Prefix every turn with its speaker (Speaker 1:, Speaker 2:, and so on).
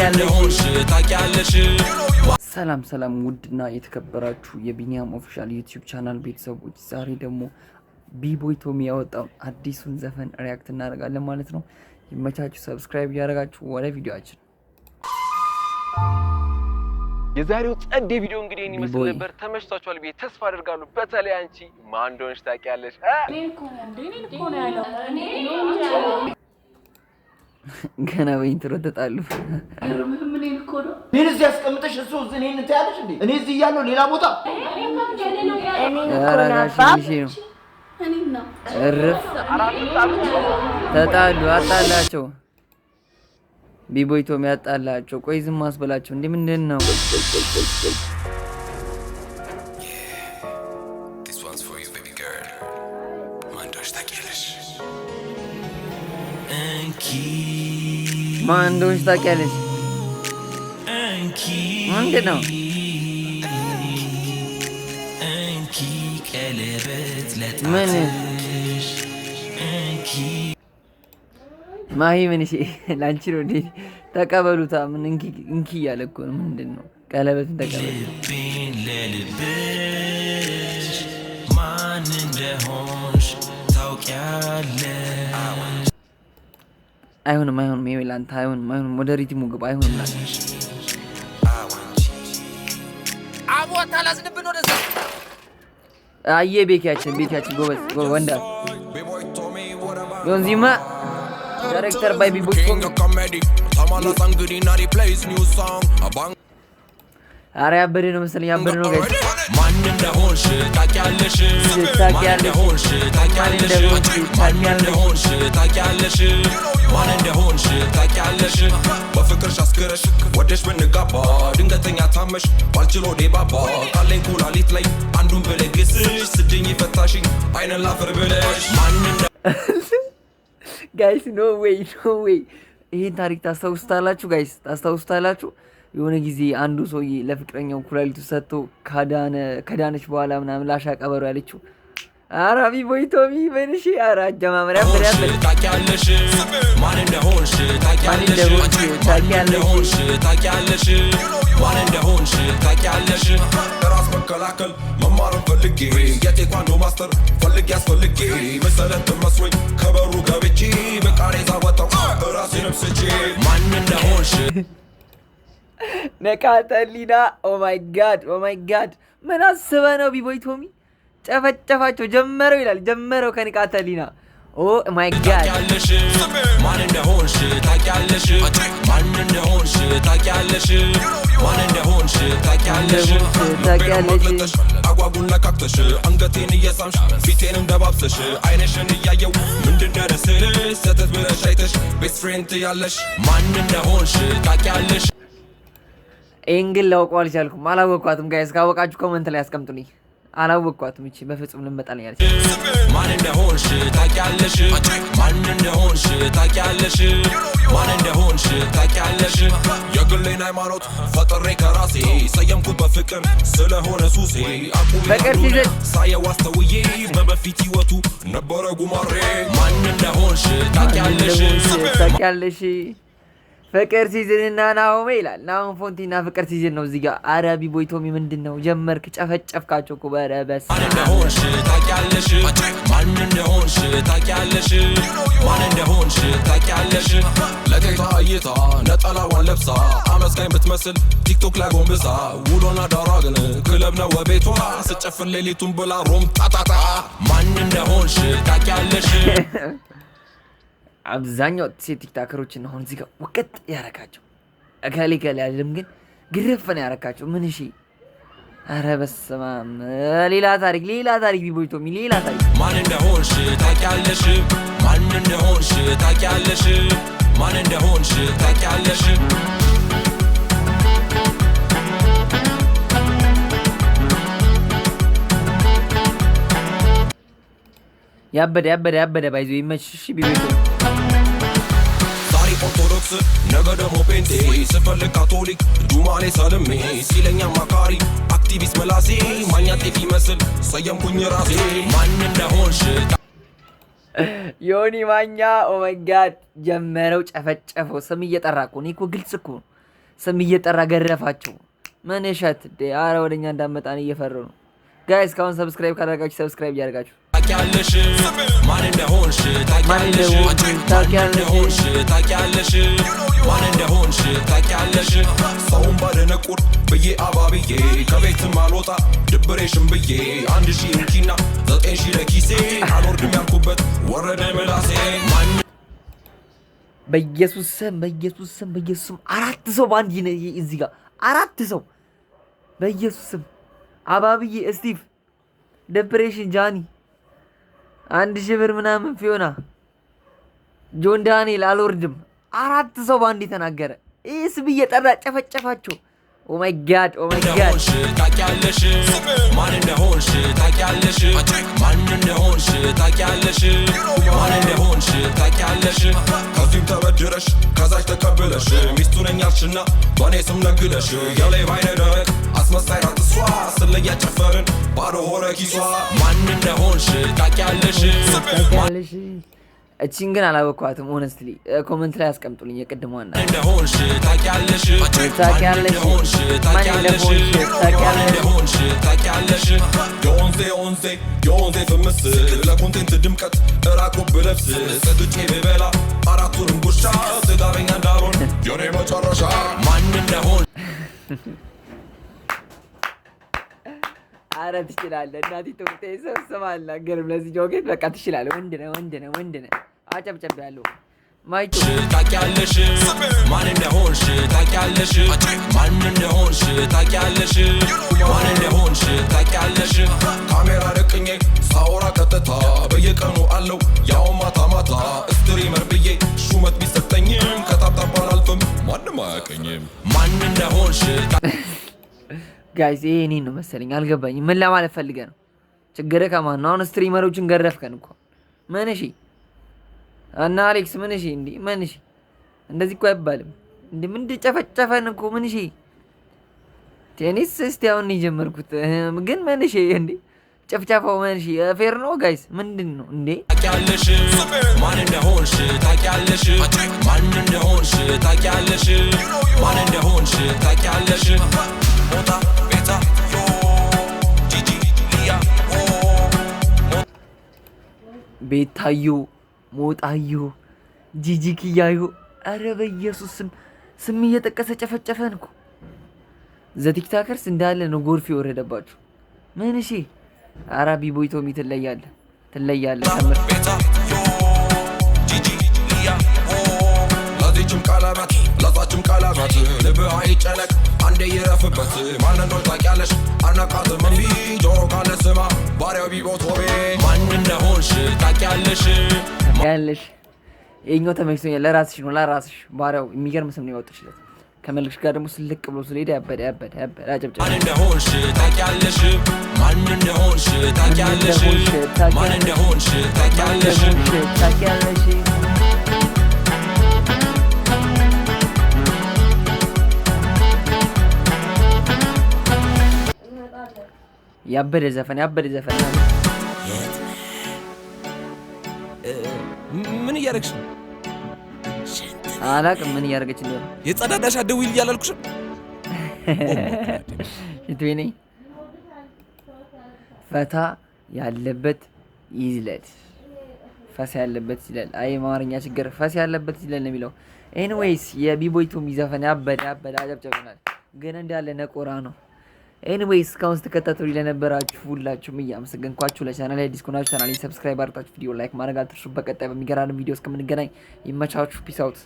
Speaker 1: እንደሆንሽ ታውቂያለሽ። ሰላም ሰላም፣ ውድና የተከበራችሁ የቢኒያም ኦፊሻል ዩቲዩብ ቻናል ቤተሰቦች፣ ዛሬ ደግሞ ቢቦይ ቶሚ ያወጣውን አዲሱን ዘፈን ሪያክት እናደርጋለን ማለት ነው። ይመቻችሁ፣ ሰብስክራይብ እያደረጋችሁ ወደ ቪዲዮአችን።
Speaker 2: የዛሬው ጸዴ ቪዲዮ እንግዲህ እኔ መስል ነበር። ተመችቷችኋል ብዬ ተስፋ አደርጋለሁ። በተለይ አንቺ ማን እንደሆነሽ ታውቂያለሽ?
Speaker 3: ገና በኢንትሮ ተጣሉ።
Speaker 4: ምን እዚህ ያስቀምጠሽ እሱ እዚህ እኔን ታያለሽ እንዴ? እኔ እዚህ እያለሁ ሌላ ቦታ
Speaker 3: ተጣሉ፣ አጣላቸው። ቢቦይ ቶሚ ያጣላቸው። ቆይ ዝም አስበላቸው እንዴ! ምንድን ነው? ማን እንደሆነሽ ታውቂያለሽ? ምንድን ነው? ምን ማሂ ምን እሺ፣ ላንቺ ነው እንዴ? ተቀበሉታ። ምን እንኪ እያለ እኮ ነው። ምንድን ነው? ቀለበትን ተቀበሉ። ማን እንደሆንሽ ታውቂያለሽ? አይሆንም፣ አይሆንም፣ ይሄ ላንተ አይሆንም፣ አይሆንም። ወደ ሪትሙ ግባ። አይሆንም ላንተ አቦታ ላዝንብን ወደዛ። አየ ቤኪያችን ጎበዝ ወንዳ ዮንዚማ ዳይሬክተር ባይ ቢቦይ ቶሚ። ኧረ ያበደ ነው መሰለኝ፣ ያበደ ነው ጋይስ። ማን እንደሆንሽ ታውቂያለሽ? በፍቅርሽ አስክረሽ ወደሽ ብንጋባ ድንገተኛ ታመሽ ባልችሎ ዴባባ ካለኝ ኩላሊት ላይ አንዱን ብለግስሽ ስድኝ ፈታሽኝ አይነን ላፈር ብለሽ ጋይስ ኖ ዌይ ይሄን ታሪክ ታስታውሱታላችሁ ጋይስ? ታስታውሱታላችሁ? የሆነ ጊዜ አንዱ ሰውዬ ለፍቅረኛው ኩላሊቱ ሰጥቶ ከዳነች በኋላ ምናምን ላሻ ቀበሮ ያለችው። ኧረ ቢቦይ ቶሚ በልሽ። ኧረ አጀማመሪያ ታውቂያለሽ? ማን እንደሆንሽ ታውቂያለሽ? ራስ መከላከል መማርን ፈልጌ የቴኳንዶ ማስተር ፈልጌ አስፈልጌ መሰረት መስሎኝ ከበሩ ገብቼ በቃሬዛ ወጣው ራሴንም ስቼ ማን እንደሆንሽ ነቃተሊና። ኦ ማይ ጋድ ምን አስበ ነው ቢቦይ ቶሚ? ጨፈጨፋቸው ጀመረው ይላል። ጀመረው ከንቃተሊና። ኦ ማይ ጋድ ማን እንደሆንሽ ታውቂያለሽ? አጓጉን ነካክተሽ አንገቴን እየሳምሽ ፊቴንም ደባብሰሽ አይነሽን እያየው ምንድነው ደስልሽ ሰተት ብለሽ አይተሽ ቤስት ፍሬንድ ያለሽ ማን እንደሆንሽ ታውቂያለሽ? ይህን ግን ላውቀው አልቻልኩም፣ አላወቅኳትም። ጋይስ ካወቃችሁ ኮመንት ላይ አስቀምጡልኝ። አላወቅኳትም። እቺ በፍጹም ልመጣልኝ ያለች ማን እንደሆንሽ ታውቂያለሽ? የግሌን ሃይማኖት ፈጥሬ ከራሴ ሰየምኩት በፍቅር ስለሆነ ሱሴ አቁሜ ሳየው አስተውዬ በበፊት ህይወቱ ነበረ ጉማሬ ማን እንደሆንሽ ታውቂያለሽ? ፍቅር ሲዝንና ናሆሜ ይላል። ናሆም ፎንቲና ፍቅር ሲዝን ነው እዚህ ጋር። ኧረ ቢቦይ ቶሚ ምንድን ነው ጀመርክ? ጨፈጨፍካቸው እኮ በረበስ። ማን እንደሆንሽ ታውቂያለሽ? ለጌታ እይታ ነጠላዋን ለብሳ አመስጋኝ ብትመስል ቲክቶክ ላይ ጎንብሳ ውሎና ዳሯ ግን ክለብ ነው ቤቷ ስጨፍር ሌሊቱን ብላ ሮም ጣጣጣ ማን እንደሆንሽ ታውቂያለሽ? አብዛኛው ሴት ቲክታከሮችን አሁን እዚህ ጋር ወቀጥ ያረካቸው እከሌ አይደለም ግን ግርፍ ነው ያረካቸው። ምን እሺ፣ ኧረ በስመ አብ። ሌላ ታሪክ ቢቦይ ቶሚ ሌላ ታሪክ። ማን እንደሆንሽ ታውቂያለሽ? ያበደ ባይዞ ይመችሽ ቢቦይ ቶሚ። ኦርቶዶክስ ነገ ደግሞ ፔንቴ ስፈልግ ካቶሊክ ጁማሌ ሰልሜ ሲለኛ ማካሪ አክቲቪስት መላሴ ማኛ ጤፍ ይመስል ሰየምኩኝ ራሴ ማን እንደሆንሽ
Speaker 1: ዮኒ ማኛ ኦ ማይ ጋድ ጀመረው፣ ጨፈጨፈው። ስም እየጠራ እኮ እኔ እኮ ግልጽ እኮ ስም እየጠራ ገረፋቸው። ምን እሸት ኧረ ወደኛ እንዳመጣን እየፈረው ነው። ጋይስ ካሁን ሰብስክራይብ ካደረጋችሁ ሰብስክራይብ እያደረጋችሁ
Speaker 3: ታውቂያለሽ ማን እንደሆንሽ ታውቂያለሽ ማን እንደሆንሽ ታውቂያለሽ ሰውን ባደነቁር ብዬ አባብዬ ከቤትም አልወጣ ድብሬሽን ብዬ 1000 እንኪና 9000 ለኪሴ አልወርድም ያልኩበት ወረደ ምላሴ
Speaker 1: በኢየሱስ ስም አራት ሰው ባንዲ ነው እዚህ ጋር አራት ሰው በኢየሱስ ስም አባብዬ ስቲቭ ዲፕሬሽን ጃኒ 1000 ብር ምናምን ፊዮና ጆን ዳንኤል አልወርድም አራት ሰው ባንዲ ተናገረ። እስ በየጠራ ጨፈጨፋቸው። ኦ ማይ ጋድ
Speaker 3: ታውቂያለሽ ማን እንደሆንሽ ታውቂያለሽ ማን እንደሆንሽ ታውቂያለሽ ማን እንደሆንሽ ታውቂያለሽ ከዚህም ተበድረሽ ከዛች ተቀብለሽ ሚስቱ ነኝ አልሽና በኔ ስም ነግደሽ የላይ ባይነ ደረቅ አስመሳይ ናት እሷ ስለያ ጨፈርን ባዶ ሆነ ኪሷ ማን እንደሆንሽ ታውቂያለሽ
Speaker 1: እቺን ግን አላወኳትም። ሆነስትሊ ኮሜንት ላይ አስቀምጡልኝ። የቅድሟና
Speaker 3: እንደሆንሽ ታውቂያለሽ የወንዜ ፍምስ ለኮንቴንት ድምቀት እራቁብ ብለብስ ሰግጬ ብበላ አራቱንም ጉርሻ ስጋበኛ እንዳልሆን የኔ መጨረሻ ማን እንደሆን
Speaker 1: አረ ትችላለህ እናቴ ትውጤ ሰብስባላ ገርም ለዚህ ጆጌት በቃ ትችላለህ። ወንድ ነህ አጨብጨብ ያለው ማይቱ
Speaker 3: ታውቂያለሽ ማን እንደሆንሽ ታውቂያለሽ ማን እንደሆንሽ ታውቂያለሽ ማን እንደሆንሽ ታውቂያለሽ ካሜራ ደቅኜ ሳወራ ቀጥታ በየቀኑ አለው ያው ማታ ስትሪመር ብዬ ሹመት ቢሰጠኝም ከታብታባ አላልፍም ማንም አያውቀኝም ማን እንደሆንሽ
Speaker 1: ጋይስ ይሄ እኔን ነው መሰለኝ አልገባኝም። ምን ለማለት ፈልገህ ነው? ችግርህ ከማን ነው? አሁን ስትሪመሮችን ገረፍከን እኮ ምን እሺ እና አሌክስ ምን እሺ እንዴ ምን እሺ እንደዚህ እኮ አይባልም እንዴ ምን ጨፈጨፈን እኮ ምን እሺ ቴኒስ እስቲ አሁን የጀመርኩት ግን ምን እሺ እንዴ ጨፍጫፋው ምን እሺ ፌር ነው ጋይስ ምንድን ነው እንዴ?
Speaker 3: ታውቂያለሽ ማን እንደሆንሽ ታውቂያለሽ ማን እንደሆንሽ ታውቂያለሽ ማን እንደሆንሽ ታውቂያለሽ ሞታ ቤታ ዮ ጂጂ ሊያ
Speaker 1: ቤታዩ ሞጣዩ ጂጂ ኪያዩ አረ በኢየሱስ ስም እየጠቀሰ ጨፈጨፈን እኮ ዘቲክታከርስ እንዳለ ነው ጎርፍ የወረደባችሁ። ምን እሺ አራ ቢቦይ ቶሚ ትለያለህ ተምር
Speaker 3: ቤታ ዮ ጂጂ ሊያ ለዚህም ቃላባት ለዛችም ቃላባት ልብ አይጨነቅ አንዴ ይረፍበት ማን እንደሆነ ታውቂያለሽ አናቃትም እምቢ ጆሮ ካለ ስማ ባሪያው ቢቦት ሆቤ ማን እንደሆንሽ ታውቂያለሽ
Speaker 1: ይኸኛው ተመችቶኛል። ለራስሽ ባሪያው የሚገርም ስም ነው ያወጣሽለት። ከመልክሽ ጋር ደግሞ ስልቅ ብሎ ስለሄደ ያበደ አጨብጨብ።
Speaker 3: ማን እንደሆንሽ ታውቂያለሽ ማን እንደሆንሽ ታውቂያለሽ ማን እንደሆንሽ ታውቂያለሽ
Speaker 1: ያበደ ዘፈን
Speaker 3: ምን እያደረግሽ ነው?
Speaker 1: አላቅም ምን እያደረገች እንደሆነ
Speaker 3: የጸዳዳሽ አትደውይልኝ እያላልኩሽም
Speaker 1: ሽትዌኔ ፈታ ያለበት ይዝለል አይ ማርኛ ችግር ፈስ ያለበት ይዝለል ነው የሚለው። ኤኒዌይስ የቢቦይ ቶሚ ዘፈን ያበደ አጨብጨብናል። ግን እንዳለ ነቆራ ነው። ኤኒዌይስ እስካሁን ስትከታተሉ ለነበራችሁ ሁላችሁም እያመሰገንኳችሁ ለቻናል አዲስ ከሆናችሁ ቻናሌን ሰብስክራይብ አድርጋችሁ ቪዲዮ ላይክ ማድረግ አትርሱ። በቀጣይ በሚገራርም ቪዲዮ እስከምንገናኝ ይመቻችሁ። ፒስ አውት